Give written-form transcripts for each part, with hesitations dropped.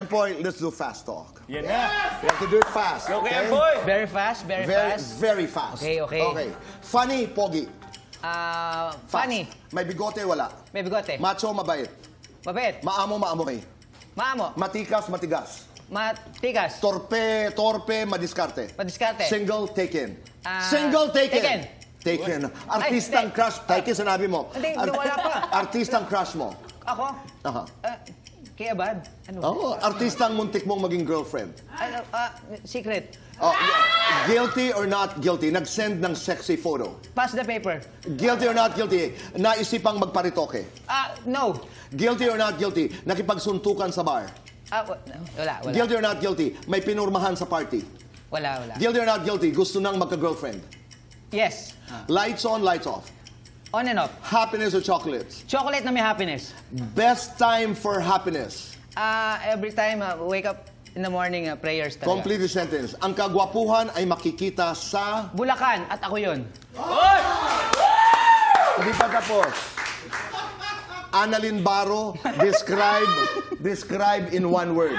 Boy, let's do fast talk. Yan na. You have to do it fast. Okay, boy. Very fast, very fast. Very fast. Okay, okay. Okay. Funny, pogi. Funny. May bigote, wala. May bigote. Macho, mabait. Mabait. Maamo, maamoy. Maamo. Matikas, matigas. Matikas. Torpe, madiskarte. Madiskarte. Single, taken. Single, taken. Taken. Taken. Artistang crush. Taken, sinabi mo. Hindi, wala pa. Artistang crush mo. Ako? Aha. Kaya bad? Ano? Oh, artistang muntik mong maging girlfriend. Ano, secret. Oh, guilty or not guilty? Nag-send ng sexy photo. Pass the paper. Guilty or not guilty? Naisipang magparitoke. No. Guilty or not guilty? Nakipagsuntukan sa bar. Wala. Guilty or not guilty? May pinurmahan sa party. Wala. Guilty or not guilty? Gusto nang magka-girlfriend. Yes. Lights on, lights off. On and off. Happiness or chocolates? Chocolate na may happiness. Best time for happiness? Every time wake up in the morning, prayers talaga. Complete the sentence. Ang kagwapuhan ay makikita sa... Bulacan, at ako yun. Hindi pa tapos. Annalyn Baro, describe in one word.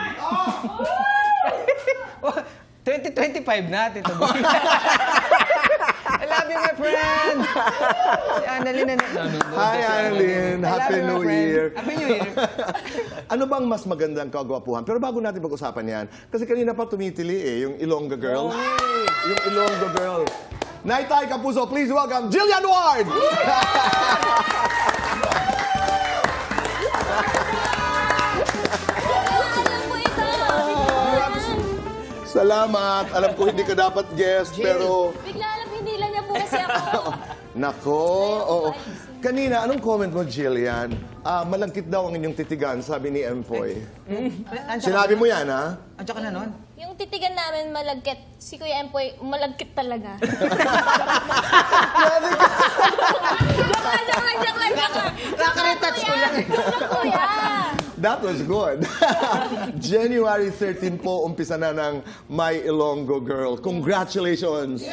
2025 na, Tito Boy. I love you, my friend. Si Annalyn na Hi, Annalyn. Happy New Year. Happy New Year. Ano bang mas magandang kagwapuhan? Pero bago natin pag-usapan yan, kasi kanina pa tumitili yung Ilongga Girl. Yung Ilongga Girl. Naitay Kapuso, please welcome Jillian Ward! Salamat. Alam ko hindi ka dapat guest, pero... Bigla alam, hindi lang niya po kasi ako. Nako, oo. Kanina, anong comment mo, Jillian? Malagkit daw ang inyong titigan, sabi ni Empoy. Sinabi mo yan, ha? Ang tsaka na nun? Yung titigan namin malagkit, si Kuya Empoy, malagkit talaga. Joke lang. Nakaretouch ko lang. Kuya! That was good. January 13 po, umpisa na ng My Ilonggo Girl. Congratulations!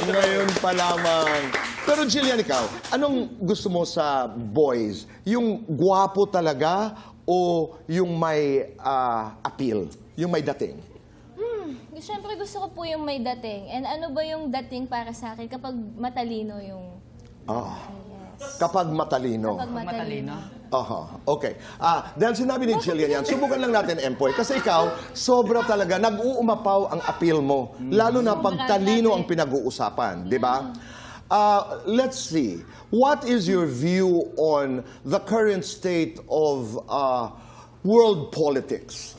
Ngayon pa lamang. Pero Jillian, ikaw, anong gusto mo sa boys? Yung gwapo talaga o yung may appeal? Yung may dating? Siyempre gusto ko po yung may dating. And ano ba yung dating para sa akin kapag matalino yung... Kapag matalino. Kapag matalino. Okay. Dahil sinabi ni Jillian yan, subukan lang natin, Empoy. Kasi ikaw, sobra talaga, nag-uumapaw ang appeal mo. Lalo na pag talino ang pinag-uusapan, di ba? Let's see. What is your view on the current state of world politics?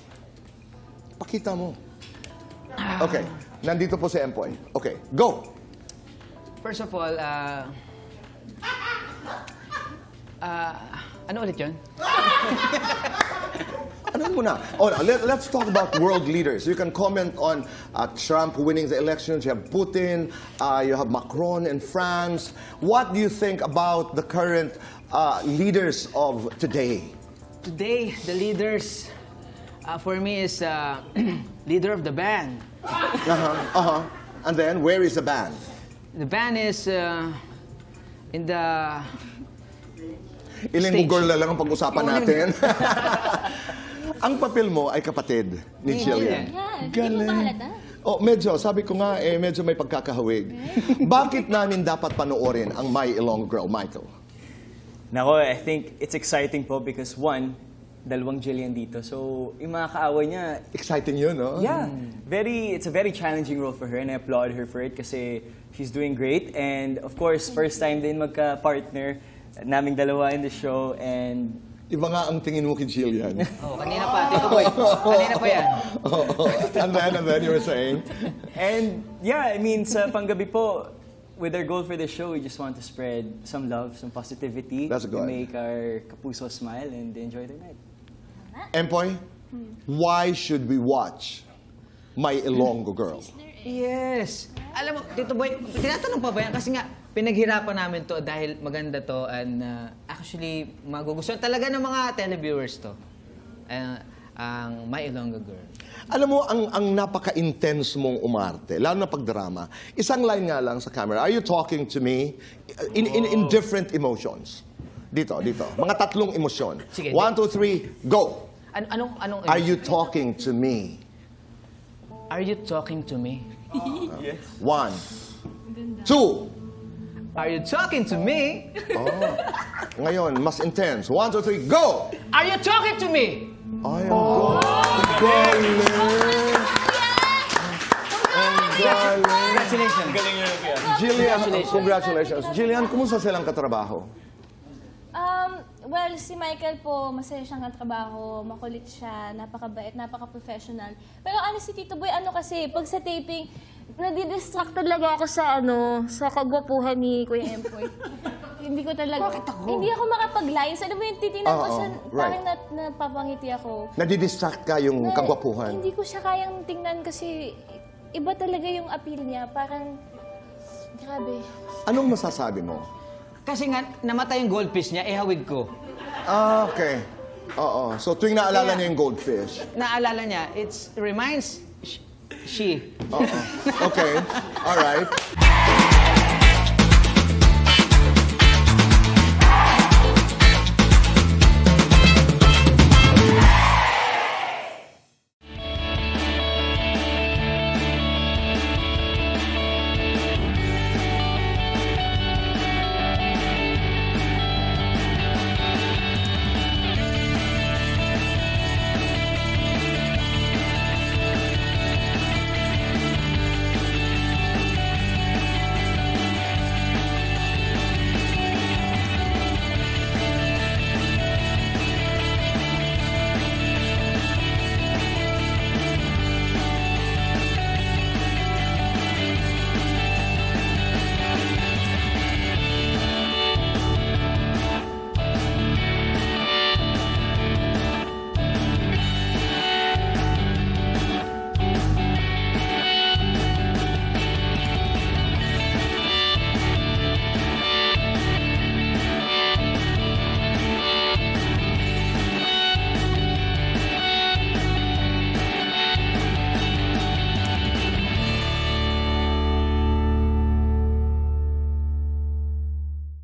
Pakita mo. Okay. Nandito po si Empoy. Okay. Go! First of all, ano ulit yun? Ano muna? Let's talk about world leaders. You can comment on Trump winning the elections. You have Putin. You have Macron in France. What do you think about the current leaders of today? Today, the leaders, for me, is leader of the band. And then, where is the band? The band is in the... Ilang girl na lang ang pag-usapan natin. Ang papel mo ay kapatid ni Jillian. Galing. Medyo, sabi ko nga, medyo may pagkakahawig. Bakit namin dapat panoorin ang My Ilonggo Girl, Michael? Nako, I think it's exciting po because one, dalawang Jillian dito. So, yung mga kaaway niya... Exciting yun, no? Yeah. It's a very challenging role for her and I applaud her for it kasi she's doing great. And of course, first time din magka-partner naming dalawa in the show and... Iba nga ang tingin mo kay Jillian. Kanina pa, Tito Boy. Kanina pa yan. And then you were saying? And yeah, I mean, sa panggabi po, with our goal for the show, we just want to spread some love, some positivity. That's good. To make our kapuso smile and enjoy their night. Empoy, why should we watch My Ilonggo Girl? Yes. Alam mo, Tito Boy, tinatanong pa ba yan? Kasi nga, pinaghirapan namin to dahil maganda to and actually, magugustuhan talaga ng mga televiewers to. Ang My Ilonggo Girl. Alam mo, ang napaka-intense mong umarte, lalo na pag-drama, isang line nga lang sa camera, are you talking to me in different emotions? Dito. Mga tatlong emosyon. Sige. 1, 2, 3, go! Anong Are you talking to me? Are you talking to me? 1, 2. Are you talking to me? Ngayon, mas intense. 1, 2, 3, go! Are you talking to me? Ay, ang galing! Ang galing! Congratulations. Galing yun, Kuya. Jillian, congratulations. Jillian, kumusta silang katrabaho? Well, si Michael po, masaya siyang katrabaho, makulit siya, napakabait, napaka-professional. Pero si Tito Boy, kasi, pag sa taping, nadidistract talaga ako sa kagwapuhan ni Kuya Empoy. Hindi ko talaga... Bakit ako? Hindi ako makapag-lines. Alam mo yung titinan ko siya, right. parang napapangiti ako. Nadidistract ka yung Na- kagwapuhan? Hindi ko siya kayang tingnan kasi iba talaga yung appeal niya. Parang, grabe. Anong masasabi mo? Kasi nga, namatay yung goldfish niya, hawig ko. Okay. Oo. So tuwing naalala niya yung goldfish. Naalala niya, it reminds she. Oo. Okay. All right.